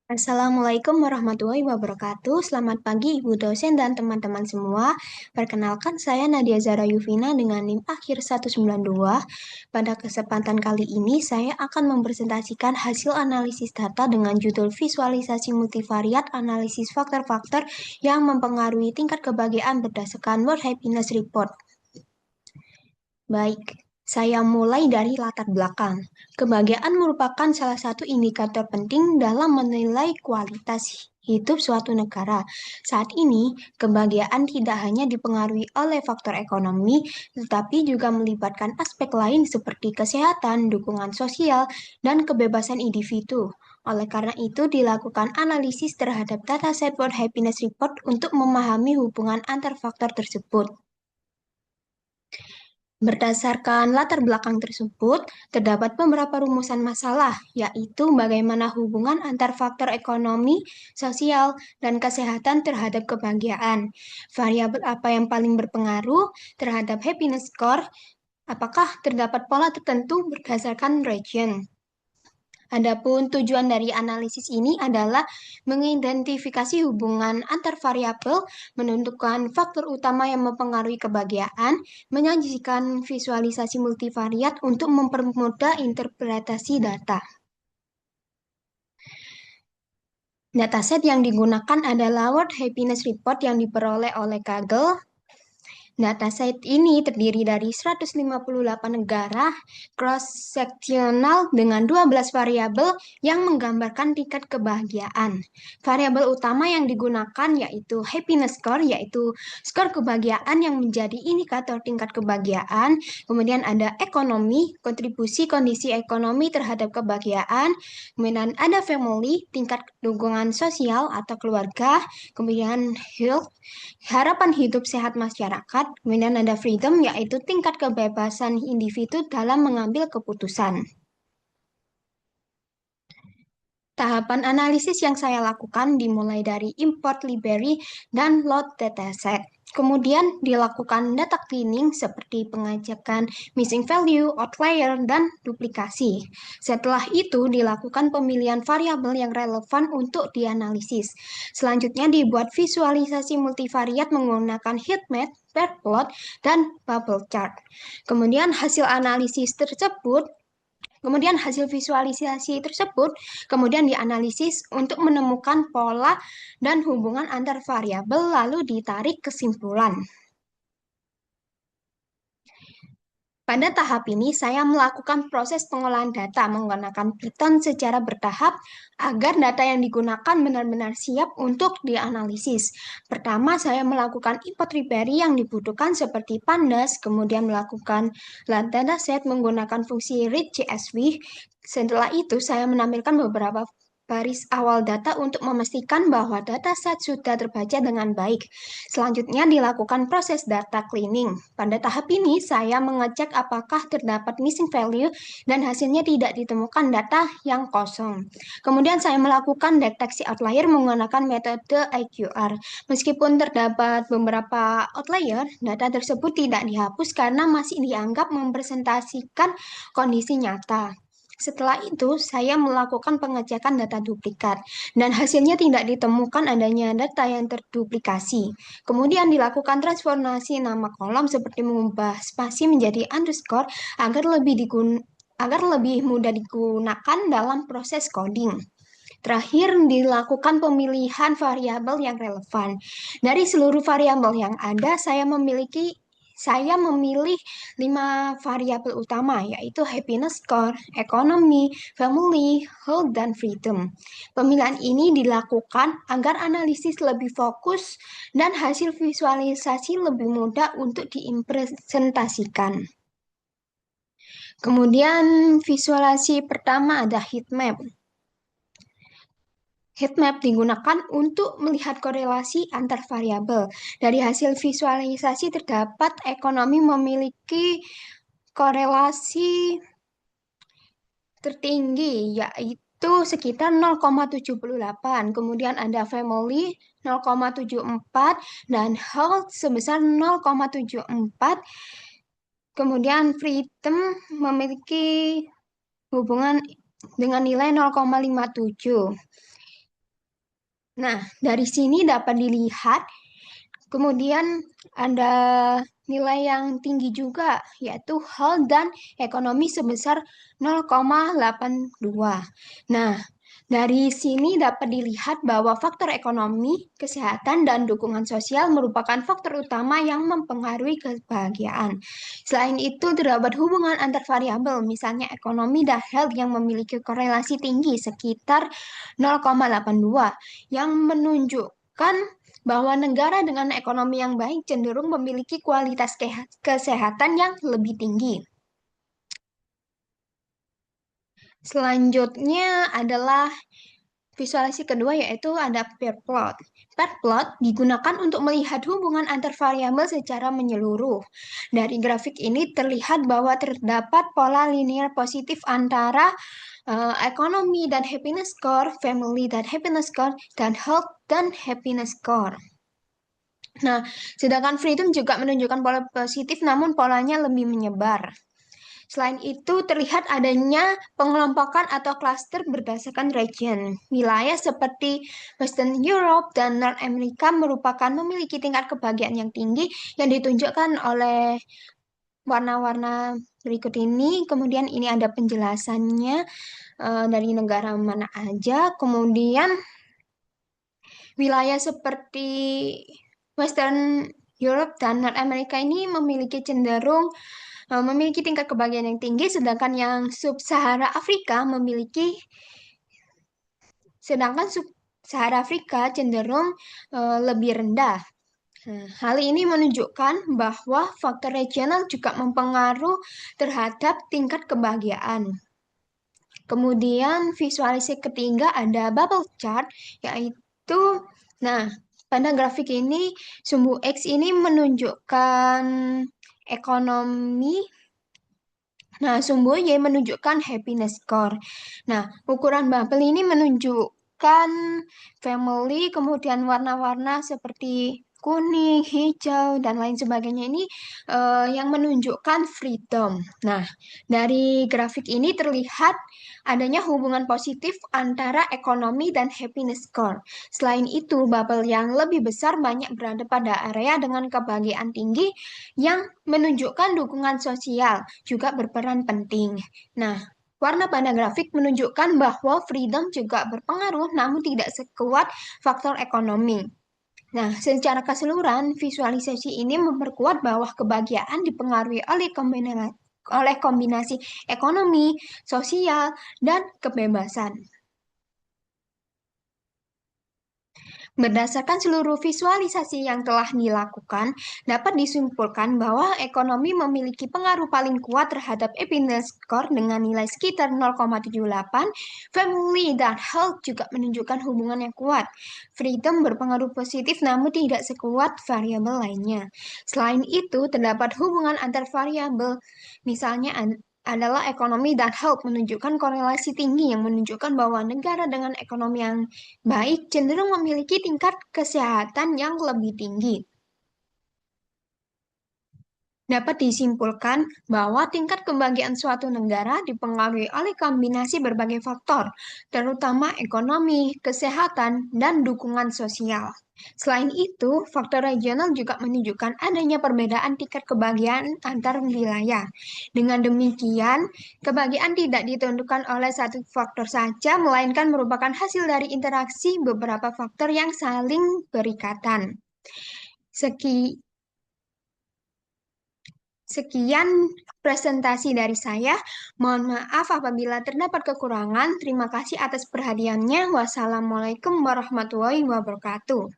Assalamualaikum warahmatullahi wabarakatuh. Selamat pagi Ibu dosen dan teman-teman semua. Perkenalkan saya Nadia Zara Yuvina dengan NIM akhir 192. Pada kesempatan kali ini saya akan mempresentasikan hasil analisis data dengan judul visualisasi multivariat analisis faktor-faktor yang mempengaruhi tingkat kebahagiaan berdasarkan World Happiness Report. Baik, saya mulai dari latar belakang. Kebahagiaan merupakan salah satu indikator penting dalam menilai kualitas hidup suatu negara. Saat ini, kebahagiaan tidak hanya dipengaruhi oleh faktor ekonomi, tetapi juga melibatkan aspek lain seperti kesehatan, dukungan sosial, dan kebebasan individu. Oleh karena itu, dilakukan analisis terhadap dataset World Happiness Report untuk memahami hubungan antar faktor tersebut. Berdasarkan latar belakang tersebut, terdapat beberapa rumusan masalah, yaitu bagaimana hubungan antar faktor ekonomi, sosial, dan kesehatan terhadap kebahagiaan. Variabel apa yang paling berpengaruh terhadap happiness score? Apakah terdapat pola tertentu berdasarkan region? Adapun tujuan dari analisis ini adalah mengidentifikasi hubungan antar variabel, menentukan faktor utama yang mempengaruhi kebahagiaan, menyajikan visualisasi multivariat untuk mempermudah interpretasi data. Dataset yang digunakan adalah World Happiness Report yang diperoleh oleh Kaggle. Dataset ini terdiri dari 158 negara cross-sectional dengan 12 variabel yang menggambarkan tingkat kebahagiaan. Variabel utama yang digunakan yaitu happiness score, yaitu skor kebahagiaan yang menjadi indikator tingkat kebahagiaan. Kemudian ada ekonomi, kontribusi kondisi ekonomi terhadap kebahagiaan. Kemudian ada family, tingkat dukungan sosial atau keluarga. Kemudian health, harapan hidup sehat masyarakat, kemudian ada freedom, yaitu tingkat kebebasan individu dalam mengambil keputusan. Tahapan analisis yang saya lakukan dimulai dari import library dan load dataset. Kemudian dilakukan data cleaning seperti pengajakan missing value, outlier, dan duplikasi. Setelah itu dilakukan pemilihan variabel yang relevan untuk dianalisis. Selanjutnya dibuat visualisasi multivariat menggunakan heatmap, pair plot, dan bubble chart. Kemudian hasil visualisasi tersebut kemudian dianalisis untuk menemukan pola dan hubungan antar variabel lalu ditarik kesimpulan. Pada tahap ini, saya melakukan proses pengolahan data menggunakan Python secara bertahap agar data yang digunakan benar-benar siap untuk dianalisis. Pertama, saya melakukan import library yang dibutuhkan seperti pandas, kemudian melakukan dataset menggunakan fungsi read.csv. Setelah itu, saya menampilkan beberapa baris awal data untuk memastikan bahwa dataset sudah terbaca dengan baik. Selanjutnya dilakukan proses data cleaning. Pada tahap ini, saya mengecek apakah terdapat missing value dan hasilnya tidak ditemukan data yang kosong. Kemudian saya melakukan deteksi outlier menggunakan metode IQR. Meskipun terdapat beberapa outlier, data tersebut tidak dihapus karena masih dianggap mempresentasikan kondisi nyata. Setelah itu, saya melakukan pengecekan data duplikat, dan hasilnya tidak ditemukan adanya data yang terduplikasi. Kemudian dilakukan transformasi nama kolom seperti mengubah spasi menjadi underscore agar lebih mudah digunakan dalam proses coding. Terakhir, dilakukan pemilihan variabel yang relevan. Dari seluruh variabel yang ada, saya memilih 5 variabel utama, yaitu happiness score, ekonomi, family, health, dan freedom. Pemilihan ini dilakukan agar analisis lebih fokus dan hasil visualisasi lebih mudah untuk diimplementasikan. Kemudian visualisasi pertama ada heat map. Heatmap digunakan untuk melihat korelasi antar variabel. Dari hasil visualisasi terdapat ekonomi memiliki korelasi tertinggi, yaitu sekitar 0,78. Kemudian ada family 0,74 dan health sebesar 0,74. Kemudian freedom memiliki hubungan dengan nilai 0,57. Nah, dari sini dapat dilihat, kemudian ada nilai yang tinggi juga, yaitu health dan ekonomi sebesar 0,82. Nah, dari sini dapat dilihat bahwa faktor ekonomi, kesehatan, dan dukungan sosial merupakan faktor utama yang mempengaruhi kebahagiaan. Selain itu, terdapat hubungan antar variabel, misalnya ekonomi dan health yang memiliki korelasi tinggi sekitar 0,82, yang menunjukkan bahwa negara dengan ekonomi yang baik cenderung memiliki kualitas kesehatan yang lebih tinggi. Selanjutnya adalah visualisasi kedua, yaitu ada pair plot. Pair plot digunakan untuk melihat hubungan antar variabel secara menyeluruh. Dari grafik ini terlihat bahwa terdapat pola linear positif antara ekonomi dan happiness score, family dan happiness score, dan health dan happiness score. Nah, sedangkan freedom juga menunjukkan pola positif namun polanya lebih menyebar. Selain itu, terlihat adanya pengelompokan atau klaster berdasarkan region. Wilayah seperti Western Europe dan North America merupakan memiliki tingkat kebahagiaan yang tinggi yang ditunjukkan oleh warna-warna berikut ini. Kemudian ini ada penjelasannya dari negara mana aja. Kemudian wilayah seperti Western Europe dan North America ini memiliki cenderung memiliki tingkat kebahagiaan yang tinggi, sedangkan yang sub-Sahara Afrika cenderung lebih rendah. Nah, hal ini menunjukkan bahwa faktor regional juga mempengaruhi terhadap tingkat kebahagiaan. Kemudian visualisasi ketiga ada bubble chart, yaitu, nah, pada grafik ini sumbu X ini menunjukkan ekonomi. Nah, sumbu Y menunjukkan happiness score. Nah, ukuran bubble ini menunjukkan family, kemudian warna-warna seperti kuning, hijau, dan lain sebagainya ini yang menunjukkan freedom. Nah, dari grafik ini terlihat adanya hubungan positif antara ekonomi dan happiness score. Selain itu, bubble yang lebih besar banyak berada pada area dengan kebahagiaan tinggi yang menunjukkan dukungan sosial juga berperan penting. Nah, warna pada grafik menunjukkan bahwa freedom juga berpengaruh namun tidak sekuat faktor ekonomi. Nah, secara keseluruhan, visualisasi ini memperkuat bahwa kebahagiaan dipengaruhi oleh kombinasi ekonomi, sosial, dan kebebasan. Berdasarkan seluruh visualisasi yang telah dilakukan, dapat disimpulkan bahwa ekonomi memiliki pengaruh paling kuat terhadap happiness score dengan nilai sekitar 0,78. Family dan health juga menunjukkan hubungan yang kuat. Freedom berpengaruh positif namun tidak sekuat variabel lainnya. Selain itu, terdapat hubungan antar variabel, misalnya adalah ekonomi dan health menunjukkan korelasi tinggi yang menunjukkan bahwa negara dengan ekonomi yang baik cenderung memiliki tingkat kesehatan yang lebih tinggi. Dapat disimpulkan bahwa tingkat kebahagiaan suatu negara dipengaruhi oleh kombinasi berbagai faktor, terutama ekonomi, kesehatan, dan dukungan sosial. Selain itu, faktor regional juga menunjukkan adanya perbedaan tingkat kebahagiaan antar wilayah. Dengan demikian, kebahagiaan tidak ditentukan oleh satu faktor saja, melainkan merupakan hasil dari interaksi beberapa faktor yang saling berikatan. Seki, Sekian presentasi dari saya. Mohon maaf apabila terdapat kekurangan. Terima kasih atas perhatiannya. Wassalamualaikum warahmatullahi wabarakatuh.